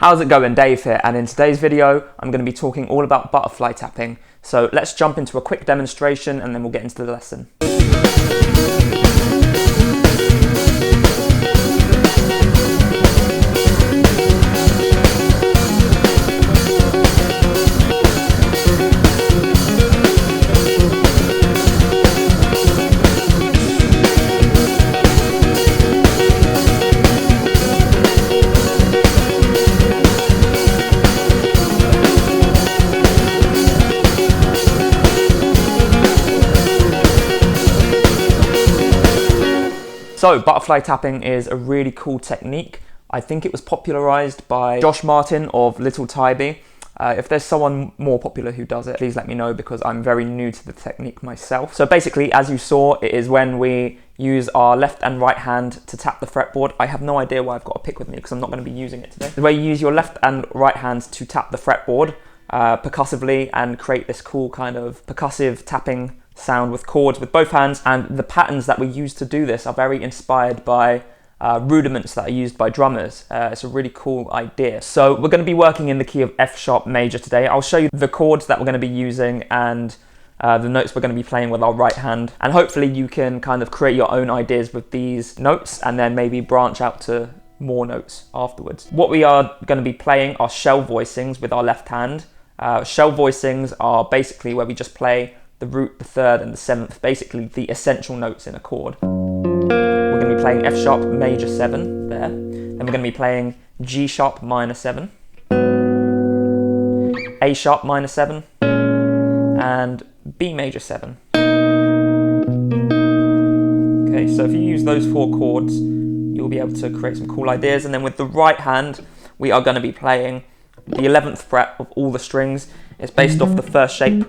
How's it going? Dave here, and in today's video I'm going to be talking all about butterfly tapping. So let's jump into a quick demonstration and then we'll get into the lesson. So butterfly tapping is a really cool technique. I think it was popularized by Josh Martin of Little Tybee. If there's someone more popular who does it, please let me know because I'm very new to the technique myself. So basically, as you saw, it is when we use our left and right hand to tap the fretboard. I have no idea why I've got a pick with me because I'm not going to be using it today. The way you use your left and right hands to tap the fretboard percussively and create this cool kind of percussive tapping sound with chords with both hands, and the patterns that we use to do this are very inspired by rudiments that are used by drummers. It's a really cool idea. So we're going to be working in the key of F sharp major today. I'll show you the chords that we're going to be using and the notes we're going to be playing with our right hand, and hopefully you can kind of create your own ideas with these notes and then maybe branch out to more notes afterwards. What we are going to be playing are shell voicings with our left hand. Shell voicings are basically where we just play the root, the third and the seventh, basically the essential notes in a chord. We're going to be playing F sharp major 7 there, then we're going to be playing G sharp minor 7, A sharp minor 7 and B major 7. Okay, so if you use those 4 chords you'll be able to create some cool ideas. And then with the right hand we are going to be playing the 11th fret of all the strings. It's based off the first shape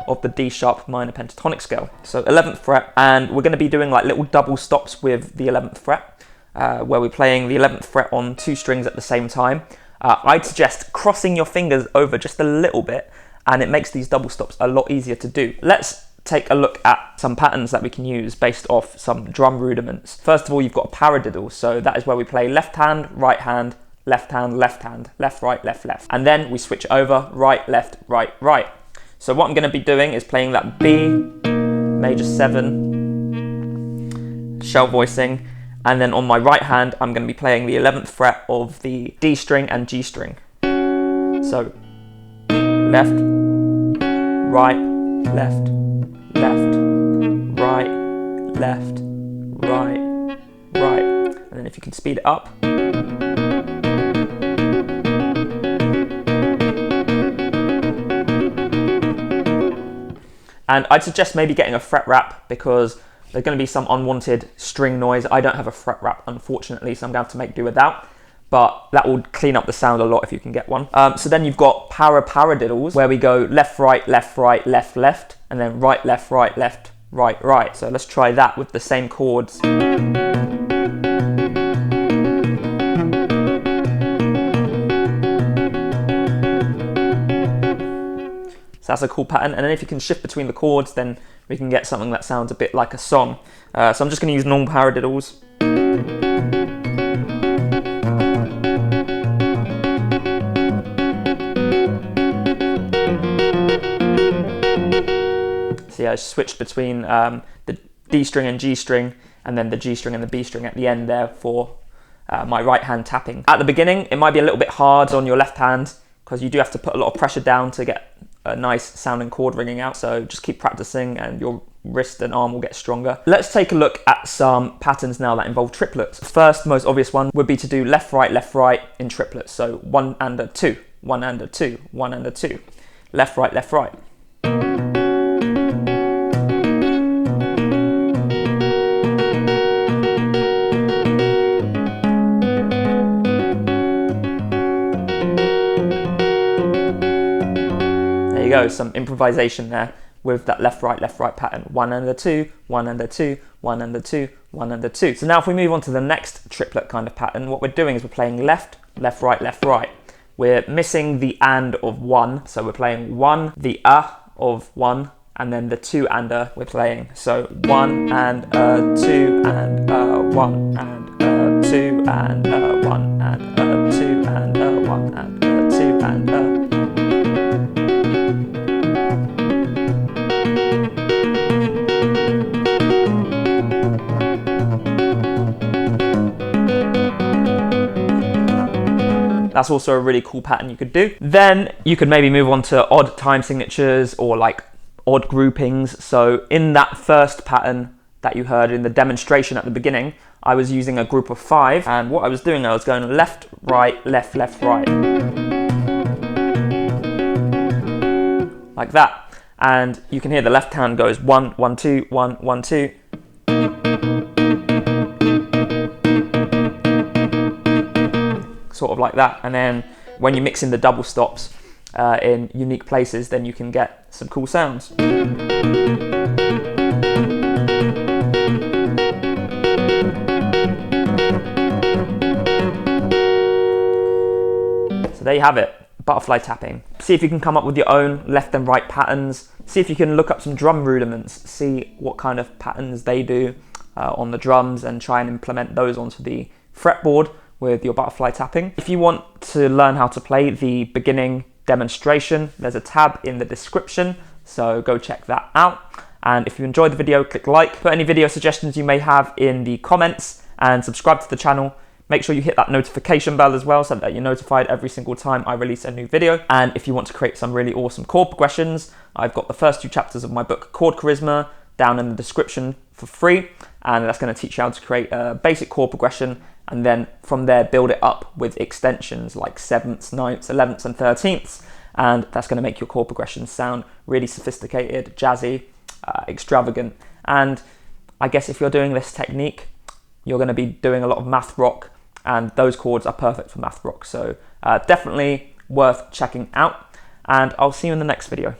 of the D sharp minor pentatonic scale. So 11th fret, and we're going to be doing like little double stops with the 11th fret, where we're playing the 11th fret on 2 strings at the same time. I'd suggest crossing your fingers over just a little bit, and it makes these double stops a lot easier to do. Let's take a look at some patterns that we can use based off some drum rudiments. First of all, you've got a paradiddle, so that is where we play left hand, right hand, left hand, left hand, left, right, left, left. And then we switch over, right, left, right, right. So what I'm going to be doing is playing that B major 7 shell voicing, and then on my right hand I'm going to be playing the 11th fret of the D string and G string. So left, right, left, left, right, left, right, right. And then if you can speed it up. And I'd suggest maybe getting a fret wrap because there's going to be some unwanted string noise. I don't have a fret wrap, unfortunately, so I'm going to have to make do with that. But that will clean up the sound a lot if you can get one. So then you've got paradiddles, where we go left, right, left, right, left, left, and then right, left, right, right. So let's try that with the same chords. So that's a cool pattern, and then if you can shift between the chords, then we can get something that sounds a bit like a song. So I'm just going to use normal paradiddles. So yeah, I switched between the D string and G string, and then the G string and the B string at the end there for my right hand tapping. At the beginning, it might be a little bit hard on your left hand because you do have to put a lot of pressure down to get a nice sounding chord ringing out, so just keep practicing and your wrist and arm will get stronger. Let's take a look at some patterns now that involve triplets. First, most obvious one would be to do left, right in triplets. So 1 and a 2, 1 and a 2, 1 and a 2, left, right, left, right. Go, some improvisation there with that left right pattern. 1 and a 2, 1 and a 2, 1 and a 2, 1 and a 2. So now if we move on to the next triplet kind of pattern, what we're doing is we're playing left, left, right, left, right. We're missing the and of 1, so we're playing 1, the of 1, and then the 2 and we're playing. So 1 and 2 and 1 and 2 and 1 and a, 2 and a, 1 and a, 2 and a. That's also a really cool pattern you could do. Then you could maybe move on to odd time signatures or like odd groupings. So in that first pattern that you heard in the demonstration at the beginning, I was using a group of 5, and what I was doing, I was going left, right, left, left, right. Like that. And you can hear the left hand goes 1, 1, 2, 1, 1, 2. Sort of like that. And then when you mix in the double stops in unique places, then you can get some cool sounds. So there you have it, butterfly tapping. See if you can come up with your own left and right patterns. See if you can look up some drum rudiments, see what kind of patterns they do on the drums, and try and implement those onto the fretboard with your butterfly tapping. If you want to learn how to play the beginning demonstration, there's a tab in the description, so go check that out. And if you enjoyed the video, click like, put any video suggestions you may have in the comments, and subscribe to the channel. Make sure you hit that notification bell as well so that you're notified every single time I release a new video. And if you want to create some really awesome chord progressions, I've got the first 2 chapters of my book Chord Charisma down in the description for free, and that's going to teach you how to create a basic chord progression, and then from there build it up with extensions like 7ths, 9ths, 11ths and 13ths, and that's going to make your chord progressions sound really sophisticated, jazzy, extravagant. And I guess if you're doing this technique, you're going to be doing a lot of math rock, and those chords are perfect for math rock, so definitely worth checking out, and I'll see you in the next video.